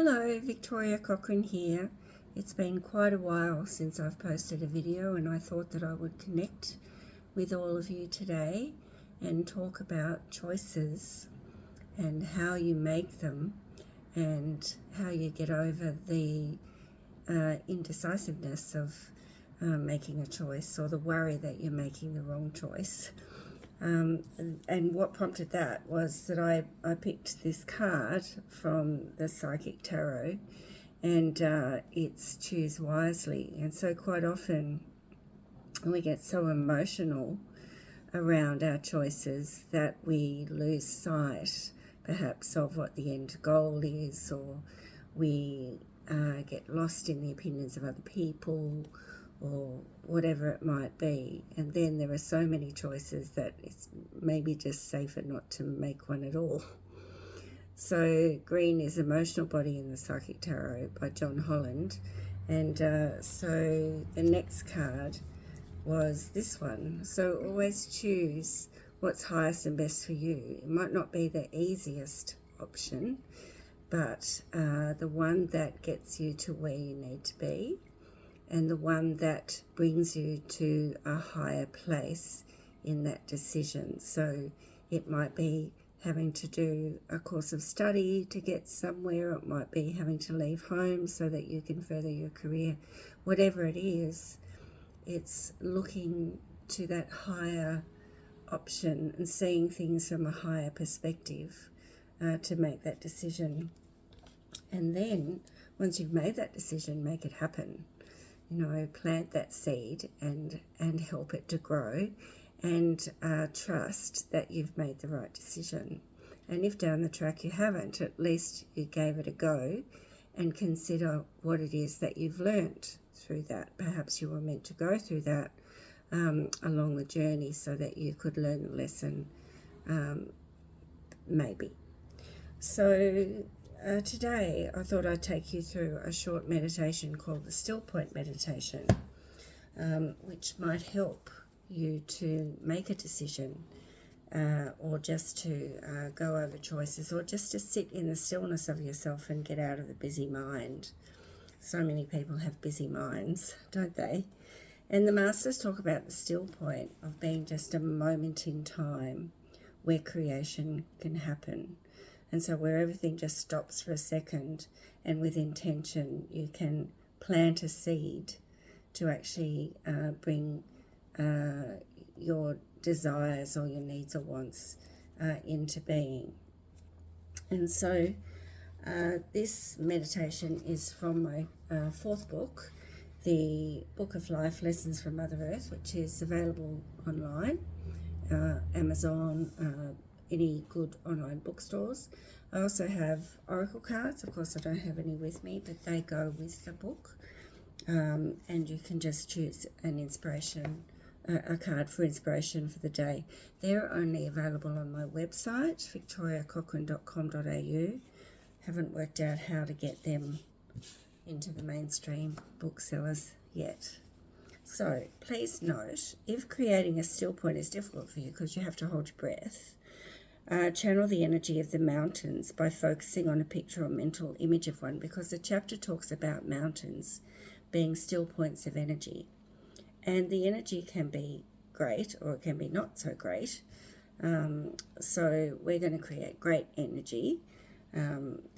Hello, Victoria Cochrane here. It's been quite a while since I've posted a video, and I thought that I would connect with all of you today and talk about choices and how you make them and how you get over the indecisiveness of making a choice, or the worry that you're making the wrong choice. And what prompted that was that I picked this card from the Psychic Tarot, and it's choose wisely. And so quite often we get so emotional around our choices that we lose sight perhaps of what the end goal is, or we get lost in the opinions of other people, or whatever it might be. And then there are so many choices that it's maybe just safer not to make one at all. So green is Emotional Body in the Psychic Tarot by John Holland. And so the next card was this one. So always choose what's highest and best for you. It might not be the easiest option, but the one that gets you to where you need to be, and the one that brings you to a higher place in that decision. So it might be having to do a course of study to get somewhere. It might be having to leave home so that you can further your career. Whatever it is, it's looking to that higher option and seeing things from a higher perspective to make that decision. And then once you've made that decision, make it happen. Plant that seed and help it to grow, and trust that you've made the right decision. And if down the track you haven't, at least you gave it a go, and consider what it is that you've learnt through that. Perhaps you were meant to go through that along the journey so that you could learn the lesson, maybe. So today I thought I'd take you through a short meditation called the Still Point Meditation, which might help you to make a decision, or just to go over choices, or just to sit in the stillness of yourself and get out of the busy mind. So many people have busy minds, don't they? And the masters talk about the still point of being just a moment in time where creation can happen. And so where everything just stops for a second, and with intention you can plant a seed to actually bring your desires or your needs or wants into being. And so this meditation is from my fourth book, the Book of Life Lessons from Mother Earth, which is available online, Amazon, any good online bookstores. I also have oracle cards. Of course, I don't have any with me, but they go with the book. And you can just choose an inspiration, a card for inspiration for the day. They're only available on my website, victoriacochrane.com.au. Haven't worked out how to get them into the mainstream booksellers yet. So please note, if creating a still point is difficult for you because you have to hold your breath, channel the energy of the mountains by focusing on a picture or mental image of one, because the chapter talks about mountains being still points of energy. And the energy can be great, or it can be not so great. So we're going to create great energy.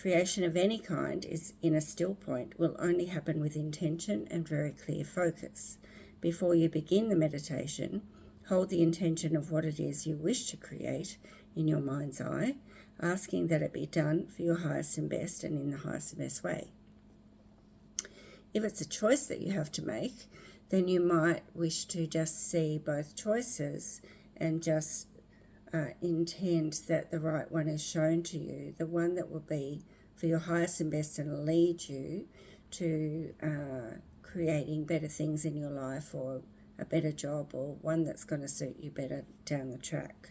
Creation of any kind is in a still point will only happen with intention and very clear focus. Before you begin the meditation, hold the intention of what it is you wish to create in your mind's eye, asking that it be done for your highest and best and in the highest and best way. If it's a choice that you have to make, then you might wish to just see both choices and just intend that the right one is shown to you, the one that will be for your highest and best and lead you to creating better things in your life, or a better job, or one that's going to suit you better down the track.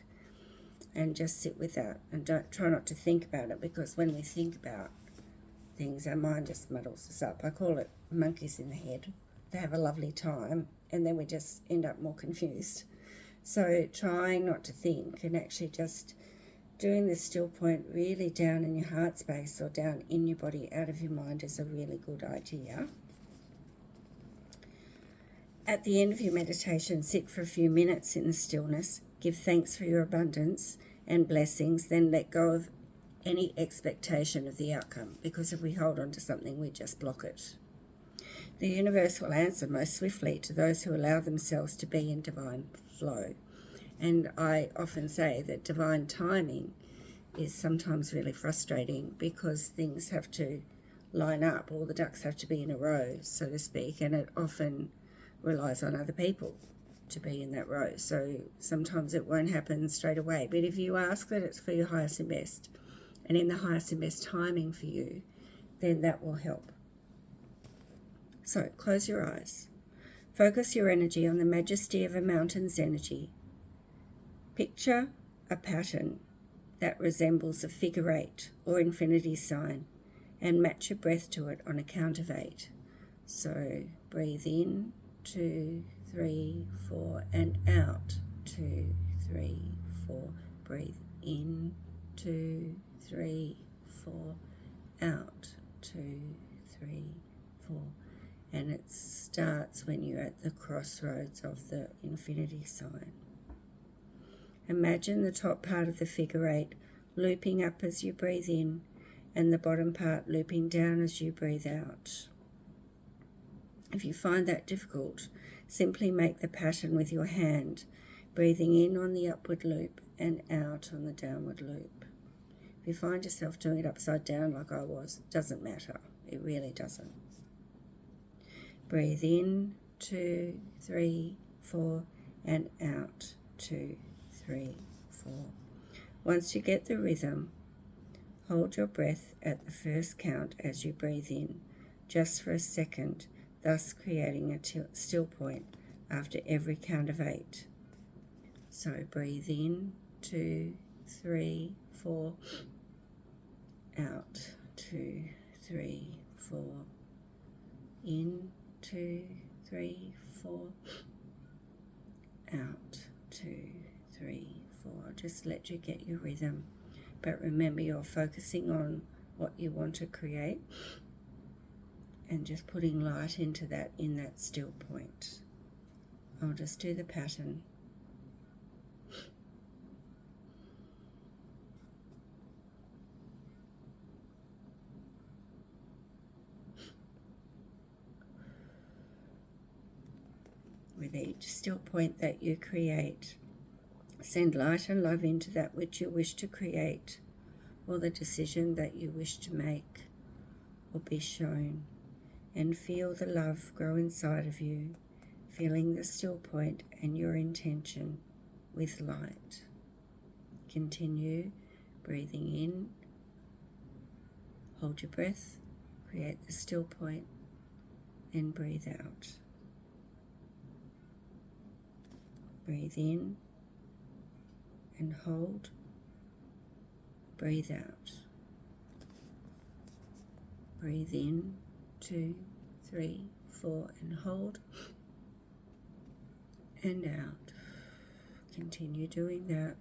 And just sit with that, and don't try not to think about it, because when we think about things, our mind just muddles us up. I call it monkeys in the head. They have a lovely time, and then we just end up more confused. So trying not to think, and actually just doing this still point really down in your heart space or down in your body, out of your mind, is a really good idea. At the end of your meditation, sit for a few minutes in the stillness, give thanks for your abundance and blessings, then let go of any expectation of the outcome, because if we hold on to something, we just block it. The universe will answer most swiftly to those who allow themselves to be in divine flow. And I often say that divine timing is sometimes really frustrating because things have to line up, all the ducks have to be in a row, so to speak, and it often relies on other people to be in that row. So sometimes it won't happen straight away. But if you ask that it's for your highest and best, and in the highest and best timing for you, then that will help. So close your eyes. Focus your energy on the majesty of a mountain's energy. Picture a pattern that resembles a figure 8 or infinity sign, and match your breath to it on a count of 8. So breathe in, 2, 3, 4, and out, 2, 3, 4. Breathe in, 2, 3, 4, out, 2, 3, 4. And it starts when you're at the crossroads of the infinity sign. Imagine the top part of the figure 8 looping up as you breathe in, and the bottom part looping down as you breathe out. If you find that difficult, simply make the pattern with your hand, breathing in on the upward loop and out on the downward loop. If you find yourself doing it upside down like I was, it doesn't matter. It really doesn't. Breathe in, 2, 3, 4, and out, 2, 3, 4. Once you get the rhythm, hold your breath at the first count as you breathe in, just for a second, thus creating a still point after every count of 8. So breathe in, 2, 3, 4, out, 2, 3, 4, in, 2, 3, 4, out, 2, 3, 4. Just let you get your rhythm. But remember, you're focusing on what you want to create and just putting light into that in that still point. I'll just do the pattern. With each still point that you create, send light and love into that which you wish to create, or the decision that you wish to make or be shown, and feel the love grow inside of you, filling the still point and your intention with light. Continue breathing in, hold your breath, create the still point, and breathe out. Breathe in and hold. Breathe out. Breathe in, 2, 3, 4, and hold. And out. Continue doing that.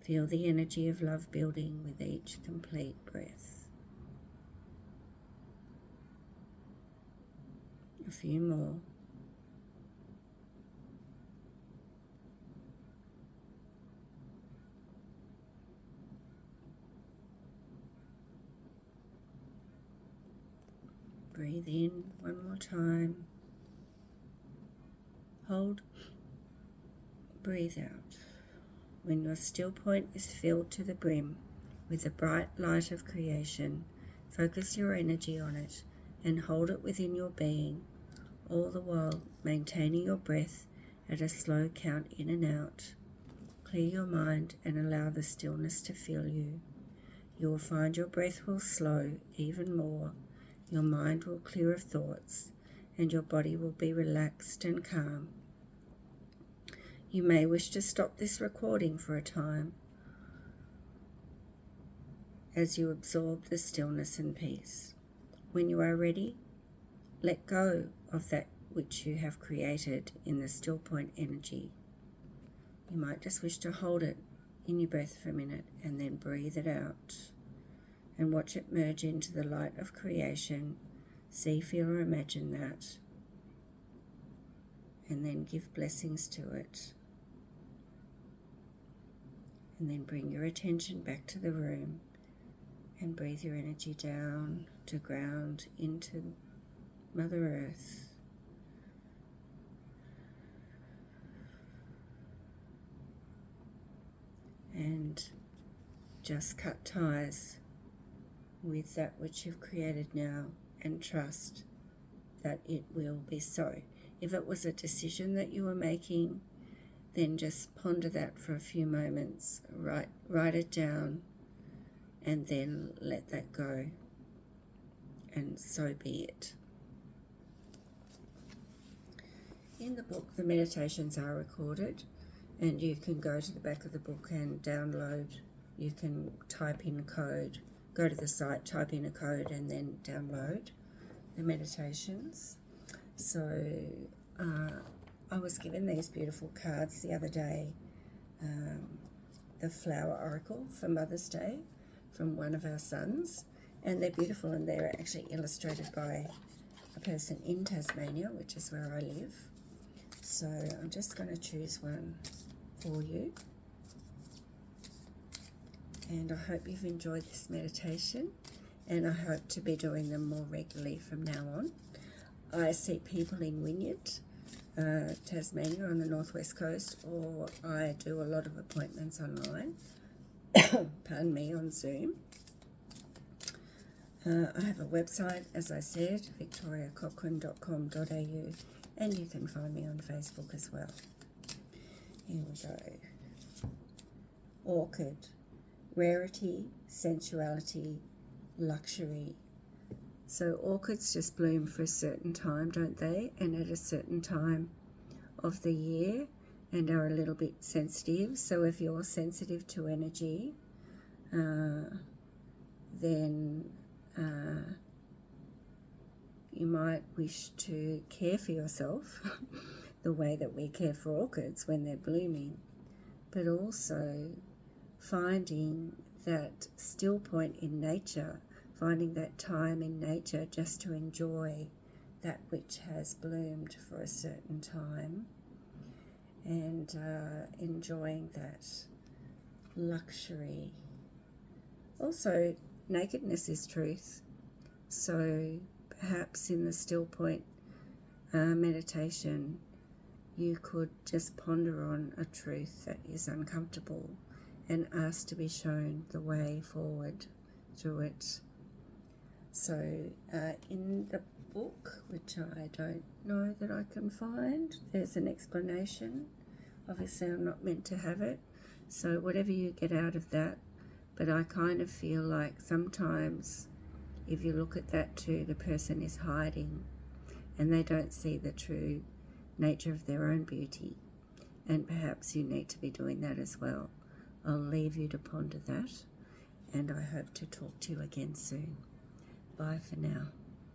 Feel the energy of love building with each complete breath. A few more. Breathe in one more time. Hold. Breathe out. When your still point is filled to the brim with the bright light of creation, focus your energy on it and hold it within your being, all the while maintaining your breath at a slow count in and out. Clear your mind and allow the stillness to fill you. You will find your breath will slow even more. Your mind will clear of thoughts, and your body will be relaxed and calm. You may wish to stop this recording for a time as you absorb the stillness and peace. When you are ready, let go of that which you have created in the still point energy. You might just wish to hold it in your breath for a minute and then breathe it out and watch it merge into the light of creation. See, feel, or imagine that, and then give blessings to it. And then bring your attention back to the room and breathe your energy down to ground into Mother Earth. And just cut ties with that which you've created now and trust that it will be so. If it was a decision that you were making, then just ponder that for a few moments, write it down, and then let that go, and so be it. In the book, the meditations are recorded, and you can go to the back of the book and download. You can type in code, go to the site, type in a code, and then download the meditations. So I was given these beautiful cards the other day, the Flower Oracle for Mother's Day from one of our sons, and they're beautiful, and they're actually illustrated by a person in Tasmania, which is where I live. So I'm just going to choose one for you, and I hope you've enjoyed this meditation, and I hope to be doing them more regularly from now on. I see people in Wynyard, Tasmania on the northwest coast, or I do a lot of appointments online, pardon me, on Zoom. I have a website, as I said, victoriacochrane.com.au, and you can find me on Facebook as well. Here we go. Orchid, rarity, sensuality, luxury. So orchids just bloom for a certain time, don't they? And at a certain time of the year, and are a little bit sensitive. So if you're sensitive to energy, then you might wish to care for yourself the way that we care for orchids when they're blooming, but also finding that still point in nature, finding that time in nature just to enjoy that which has bloomed for a certain time, and enjoying that luxury. Also, nakedness is truth. So perhaps in the still point meditation, you could just ponder on a truth that is uncomfortable and ask to be shown the way forward through it. So in the book, which I don't know that I can find, there's an explanation. Obviously I'm not meant to have it, so whatever you get out of that, but I kind of feel like sometimes if you look at that too, the person is hiding and they don't see the true nature of their own beauty, and perhaps you need to be doing that as well. I'll leave you to ponder that, and I hope to talk to you again soon. Bye for now.